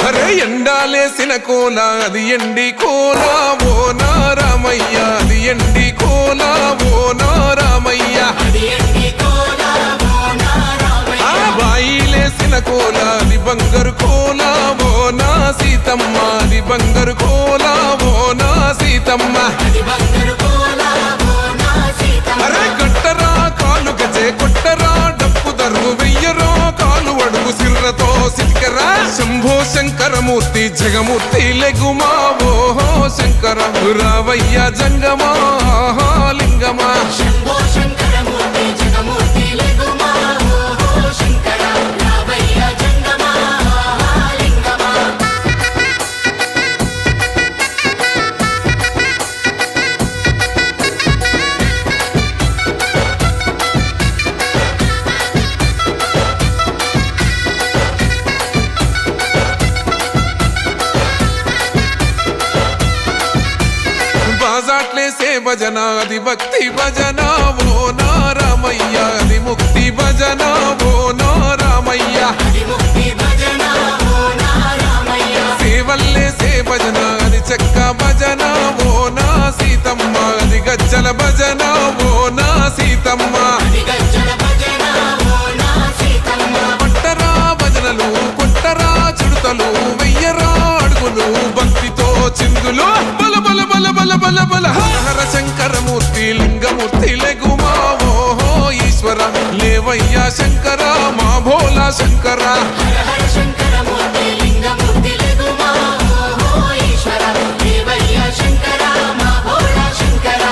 అరే ఎండాలేసిన కోల అది ఎండి కోల ఓ నా రామయ్య అది ఎండి కోల ఓ నా రామయ్య ఆ బాయిలేసిన కోల అది బంగారు కోల ఓ నా సీతమ్మ అది బంగారు కోల ఓ నా సీతమ్మ అరే కట్టరా కాలు గజే కొట్టరా డప్పు దరువు వెయ్యరో కాలు అడుగు సిర్రతో సిటికరా శంభో శంకరమూర్తి జగమూర్తి లెగుమా ఓహో శంకర రావయ్య జంగమా లింగమా శంభో శంకరమూర్తి జగమూర్తి లెగుమా ఓహో శంకర రావయ్య జంగమా లింగమా బాజాట్లేసే భజన అది భక్తి భజన ఓ నా రామయ్య అది ముక్తి భజన ఓ నా రామయ్య ముక్తి భజన ఓ నా రామయ్య సేవల్లేసే భజన అది చెక్క భజన ఓ నా సీతమ్మ అది గజ్జల భజన ఓ నా సీతమ్మ గజ్జల భజన ఓ నా సీతమ్మ పట్టరా భజనలు కొట్టరా చుడతలు వెయ్యరా అడుగులు భక్తితో చిందులు బల బల బల బల బల బల హర శంకరమూర్తి లింగమూర్తి లెగుమా ఓహో ఈశ్వర లేవయ్యా శంకర మా భోలా శంకర హర హర శంకరమూర్తి లింగమూర్తి లెగుమా ఓహో ఈశ్వర దేవయ్య శంకర మా భోళా శంకర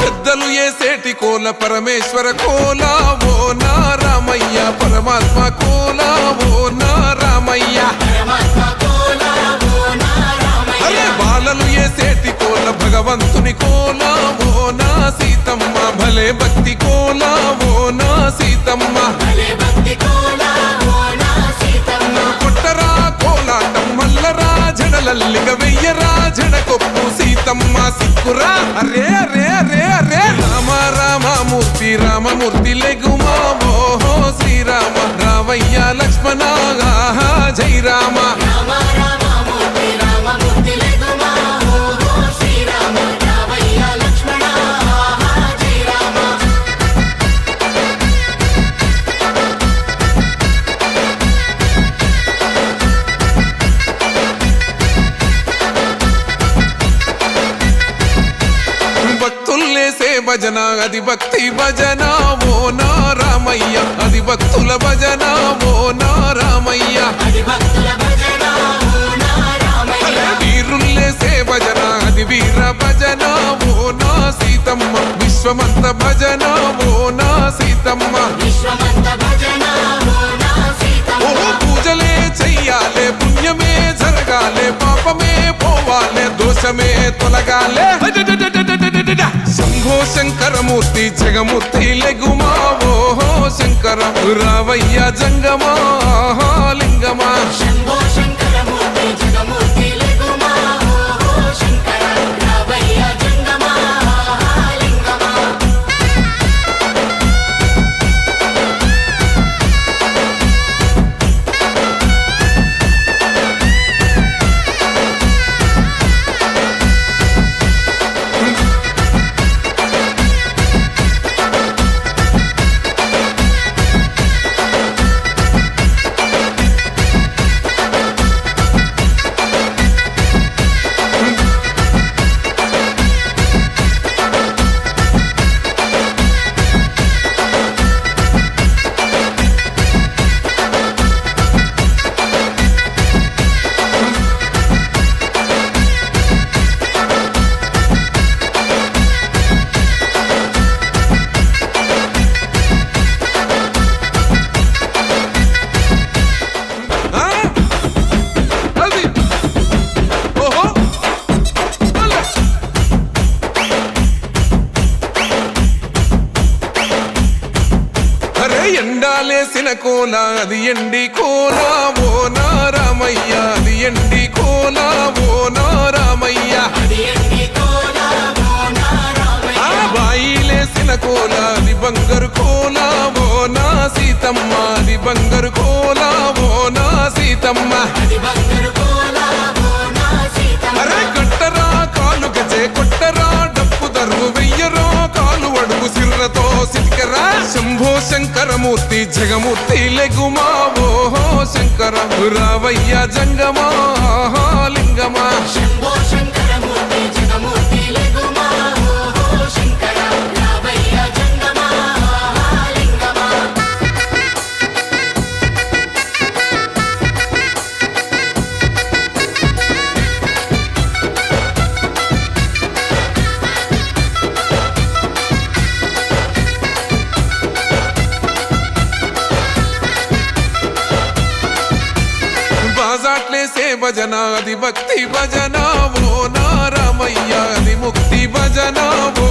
పెద్దలు ఏసేటి కోల పరమేశ్వర కోల ఓ నా రామయ్య పరమాత్మ కోల ఓ నా రామయ్య పరమాత్మ కోల ఓ నా రామయ్య అరే బాలలు ఏసేటి కోల భగవంతుని కోల ఓ నా సీతమ్మ భలే భక్తి కోల ఓ నా సీతమ్మ భలే భక్తి కోల ఓ నా సీతమ్మ కొట్టరా కోలాటం మల్లరా జడలల్లిగ వెయ్యరా జడకొప్పు సీతమ్మ సిక్కురా అరే అరే అరే అరే రామ రామమూర్తి రామమూర్తి లెగుమా ఓహో శ్రీరామ రావయ్య లక్ష్మణ ఆహా జై రామ రామ రామమూర్తి రామమూర్తి లెగుమా ఓహో శ్రీరామ రావయ్య లక్ష్మణ ఆహా జై రామ భక్తుల్లేసే భజన అది భక్తి భజన ఓ నా రామయ్య అది భక్తుల భజన ఓ నా రామయ్య అది భక్తుల భజన ఓ నా రామయ్య అరే వీరుల్లేసే భజన అది వీర భజన ఓ నా సీతమ్మ విశ్వమంత భజన ఓ నా సీతమ్మ విశ్వమంత భజన ఓ నా సీతమ్మ ఓ పూజలే చెయ్యాలే పుణ్యమే జరగాలే పాపమే పోవాలే దోషమే తొలగాలే శంభో శంకరమూర్తి జగమూర్తి లెగుమా ఓహో శంకర రావయ్య జంగమా లింగమా శంభో శంకరమూర్తి జగమూర్తి లెగుమా ఓహో శంకర రావయ్య జంగమా లింగమా కోల అది ఎండి కోల ఓ నారామయ్య అది ఎండి కోల ఓ నారామయ్య ఆ బాయిలేసిన కోల అది బంగారు కోల ఓ నా సీతమ్మ అది బంగారు కోల ఓ నా సీతమ్మ అరే కట్టరా కాలు గజే కొట్టరా డప్పు దరువు వెయ్యరో కాలు అడుగు సిర్రతో సిటికరా శంభో శంకరమూర్తి జగమూర్తి లెగుమా ఓహో శంకర రావయ్య జంగమా లింగమా శంభో శంకరమూర్తి జగమూర్తి లెగుమా ఓహో శంకర రావయ్య జంగమా లింగమా బాజాట్లేసే భజన అది భక్తి భజన ఓ నారామయ్య అది ముక్తి భజన ఓ